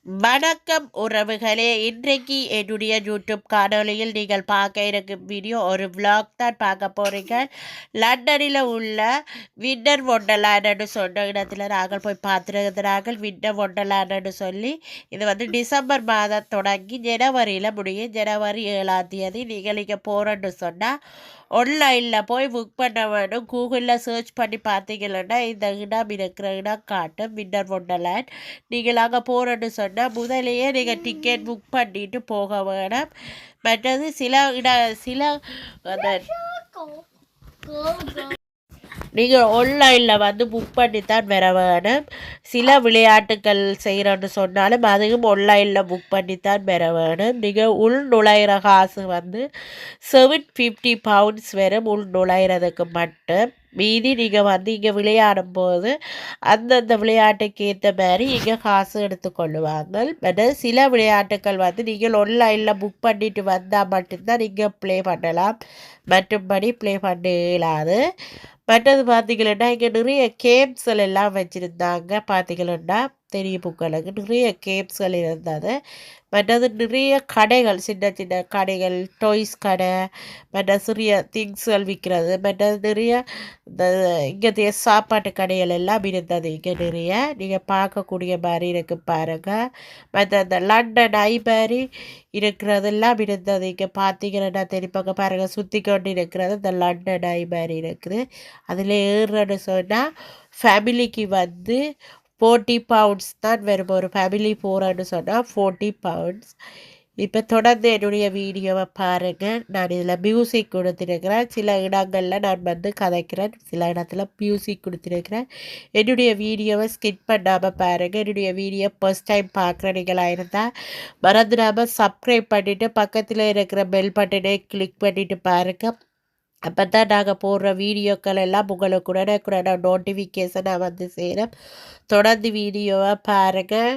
வணக்கம் உறவுகளே, இன்றைக்கு என்னுடைய யூடியூப் காணொலியில் நீங்கள் பார்க்க இருக்கும் வீடியோ ஒரு விளாக் தான் பார்க்க போகிறீங்க. லண்டனில் உள்ள வின்டர் ஒண்டர்லேண்டுன்னு சொன்ன இடத்துல நாங்கள் போய் பார்த்துருக்கிறார்கள். வின்டர் ஒண்டர்லேண்டுன்னு சொல்லி இது டிசம்பர் மாதம் தொடங்கி ஜனவரியில் முடியும். ஜனவரி 7ஆம் தேதி நீங்கள் இங்கே போகிறேன்னு சொன்னால் ஆன்லைனில் போய் புக் பண்ண வேணும். கூகுளில் சர்ச் பண்ணி பார்த்தீங்கன்னா இந்த இடம் இருக்கிற இடம் காட்டும், வின்டர் ஒண்டர்லேண்ட். நீங்கள் அங்கே போகிறேன்னு சொன்னால் முதலையே நீங்கள் டிக்கெட் புக் பண்ணிட்டு போக வேணும். மற்றது சில அந்த நீங்கள் ஆன்லைனில் புக் பண்ணித்தான் வர வேணும். சில விளையாட்டுகள் செய்கிறோன்னு சொன்னாலும் அதுவும் ஆன்லைனில் புக் பண்ணித்தான் வர வேணும். நீங்கள் உள் நுழையிற காசு £750 வரும் உள் நுழையிறதுக்கு மட்டும். மீதி நீங்கள் இங்கே விளையாடும் போது அந்தந்த விளையாட்டுக்கு ஏற்ற மாதிரி இங்கே காசு எடுத்துக்கொள்ளுவாங்க. மற்ற சில விளையாட்டுகள் நீங்கள் ஆன்லைனில் புக் பண்ணிட்டு வந்தால் மட்டும்தான் நீங்கள் ப்ளே பண்ணலாம், மற்றும்படி ப்ளே பண்ண இயலாது. மற்றது பார்த்திங்கன்னா இங்கே நிறைய கேம்ஸ்கள் எல்லாம் வச்சுருந்தாங்க. பார்த்திங்கன்னா தெரியும் உங்களுக்கு, நிறைய கேம்ஸ்கள் இருந்தது. மற்றது நிறைய கடைகள், சின்ன சின்ன கடைகள், டாய்ஸ் கடை, மற்ற சிறிய திங்ஸ்கள் விற்கிறது, மற்றது நிறைய இந்த இங்கே சாப்பாட்டு கடைகள் எல்லாம் இருந்தது. இங்கே நிறைய நீங்கள் பார்க்கக்கூடிய மாதிரி இருக்கு பாருங்கள். மற்ற இந்த லண்டன் ஐ மாதிரி இருக்கிறதெல்லாம் இருந்தது. இங்கே பார்த்தீங்கன்னா தெரிப்பாங்க பாருங்கள், சுற்றி கொண்டு இருக்கிறது இந்த லண்டன் ஐ மாதிரி இருக்குது. அதில் ஏறுறன்னு சொன்னால் ஃபேமிலிக்கு £40 தான் வரும். ஒரு ஃபேமிலி போகிறேன்னு சொன்னால் £40. இப்போ தொடர்ந்து என்னுடைய வீடியோவை பாருங்கள். நான் இதில் மியூசிக் கொடுத்துருக்கிறேன். சில இடங்களில் நான் கதைக்கிறேன், சில இடத்துல மியூசிக் கொடுத்துருக்கிறேன். என்னுடைய வீடியோவை ஸ்கிப் பண்ணாமல் பாருங்கள். என்னுடைய வீடியோ ஃபர்ஸ்ட் டைம் பார்க்குறீங்களாக இருந்தால் மறந்துடாமல் சப்ஸ்கிரைப் பண்ணிவிட்டு பக்கத்தில் இருக்கிற பெல் பட்டனை கிளிக் பண்ணிவிட்டு பாருங்கள். அப்போ தான் நாங்கள் போடுற வீடியோக்கள் எல்லாம் உங்களுக்கு உடனே நோட்டிஃபிகேஷனாக சேரும். தொடர்ந்து வீடியோவாக பாருங்கள்.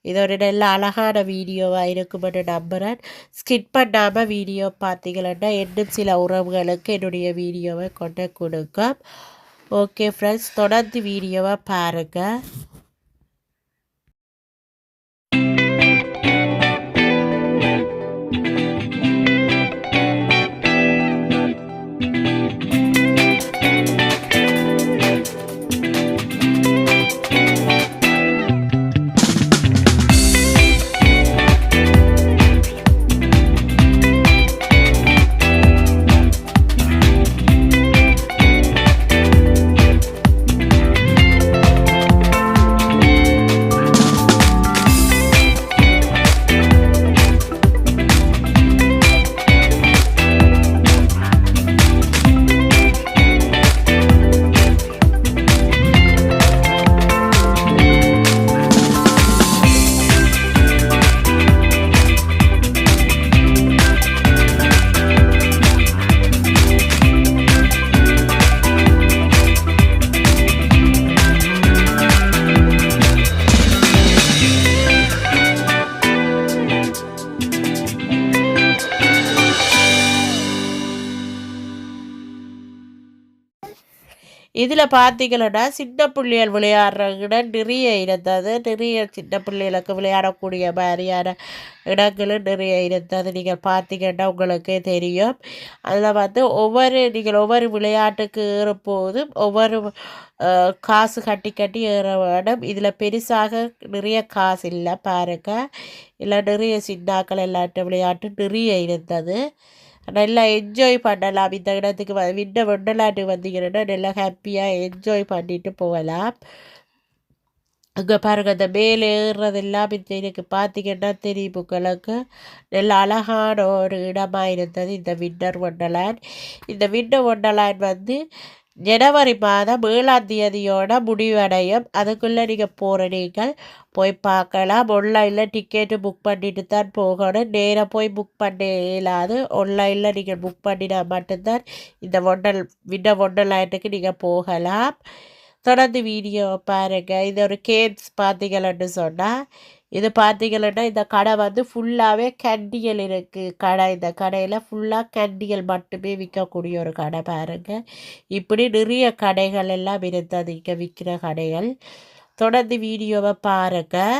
இது ஒரு நல்ல அழகான வீடியோவாக இருக்குமென்னு நம்புகிறேன். ஸ்கிப் பண்ணாமல் வீடியோ பார்த்தீங்கன்னா இன்னும் சில உறவுகளுக்கு என்னுடைய வீடியோவை கொண்டு கொடுக்கும். ஓகே ஃப்ரெண்ட்ஸ், தொடர்ந்து வீடியோவாக பாருங்கள். இதில் பார்த்தீங்கன்னா சின்ன பிள்ளைகள் விளையாடுற இடம் நிறைய இருந்தது. நிறைய சின்ன பிள்ளைகளுக்கு விளையாடக்கூடிய மாதிரியான இடங்களும் நிறைய இருந்தது. நீங்கள் பார்த்தீங்கன்னா உங்களுக்கே தெரியும். அதில் நீங்கள் ஒவ்வொரு விளையாட்டுக்கு ஏறும்போதும் ஒவ்வொரு காசு கட்டி ஏற வேணும். இதில் பெருசாக நிறைய காசு இல்லை பாருங்கள். இல்லை நிறைய சின்னாக்கள் எல்லாட்ட விளையாட்டு நிறைய இருந்தது. நல்லா என்ஜாய் பண்ணலாம். இந்த இடத்துக்கு வின்டர் ஒண்டர்லேண்டுக்கு வந்தீங்கன்னா நல்லா ஹாப்பியாக என்ஜாய் பண்ணிட்டு போகலாம். அங்கே பாருங்கள், அந்த மேலே ஏறுறதெல்லாம் எனக்கு பார்த்தீங்கன்னா தெரியும் உங்களுக்கு. நல்ல அழகான ஒரு இடமாக இருந்தது இந்த வின்டர் ஒண்டர்லேண்ட். இந்த வின்டர் ஒண்டர்லேண்ட் ஜனவரி மாதம் 7ஆம் தேதியோட முடிவடையும். அதுக்குள்ளே நீங்கள் நீங்கள் போய் பார்க்கலாம். ஆன்லைனில் டிக்கெட்டு புக் பண்ணிட்டு தான் போகணும். நேராக போய் புக் பண்ண இயலாது. ஆன்லைனில் நீங்கள் புக் பண்ணினா மட்டும்தான் இந்த வின்டர் ஒண்டர்லேண்டுக்கு நீங்கள் போகலாம். தொடர்ந்து வீடியோ பாருங்கள். இது ஒரு கேம்ஸ் பார்த்தீங்கன்னு சொன்னால் இது பார்த்தீங்கன்னா இந்த கடை ஃபுல்லாகவே கேண்டிகள் இருக்குது. இந்த கடையில் ஃபுல்லாக கேண்டிகள் மட்டுமே விற்கக்கூடிய ஒரு கடை பாருங்கள். இப்படி நிறைய கடைகள் எல்லாம் இருந்தது இங்கே விற்கிற கடைகள். தொடர்ந்து வீடியோவை பாருங்கள்.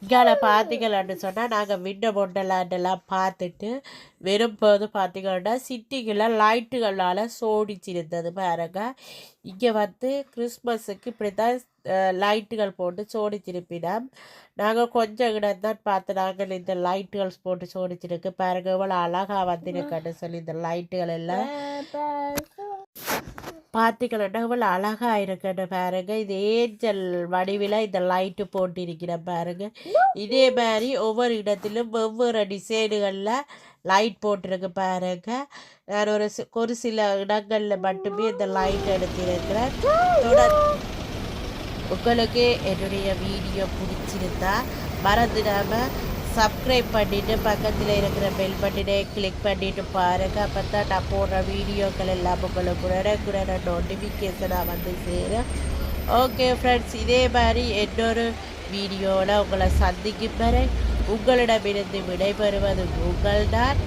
இங்கே பார்த்தீங்களான்னு சொன்னால் நாங்கள் விண்ட மொண்டலாண்டெல்லாம் பார்த்துட்டு வரும்போது பார்த்தீங்கன்னா சிட்டிக்குள்ள லைட்டுகளால் சோடிச்சிருந்தது பாருங்க. இங்கே வந்து கிறிஸ்மஸுக்கு இப்படி தான் லைட்டுகள் போட்டு சோடிச்சிருப்பினோம். நாங்கள் கொஞ்சம் இடம் தான் பார்த்து நாங்கள் இந்த லைட்டுகள் போட்டு சோடிச்சிருக்கு பாருங்க. இவ்வளோ அழகாக வந்துருக்கன்னு சொல்லி இந்த லைட்டுகள் எல்லாம் பார்த்தீங்கன்னா இவ்வளோ அழகாக இருக்குன்னு பாருங்க. இது ஏஞ்சல் வடிவில் இந்த லைட்டு போட்டிருக்கிற பாருங்க. இதே மாதிரி ஒவ்வொரு இடத்திலும் ஒவ்வொரு டிசைனுகளில் லைட் போட்டிருக்கு பாருங்க. நான் ஒரு சில இடங்களில் மட்டுமே இந்த லைட் எடுத்திருக்கிறேன். உங்களுக்கு என்னுடைய வீடியோ பிடிச்சிருந்தா மறந்துடாமல் சப்ஸ்கிரைப் பண்ணிவிட்டு பக்கத்தில் இருக்கிற பெல் பட்டனை கிளிக் பண்ணிவிட்டு பாருங்கள். அப்போ தான் நான் போடுற வீடியோக்கள் எல்லாம் உங்களுக்கு உடனே நோட்டிஃபிகேஷனாக வந்து சேரும். ஓகே ஃப்ரெண்ட்ஸ், இதே மாதிரி இன்னொரு வீடியோவில் உங்களை சந்திக்கும் வரை உங்களிடமிருந்து விடைபெறுவது உங்கள் தான்.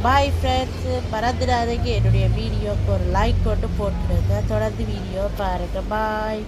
Bye friends. மறந்துடாதீங்க என்னுடைய வீடியோக்கு ஒரு லைக் கொண்டு போட்டுருங்க. தொடர்ந்து வீடியோ பாருங்கள். பாய்.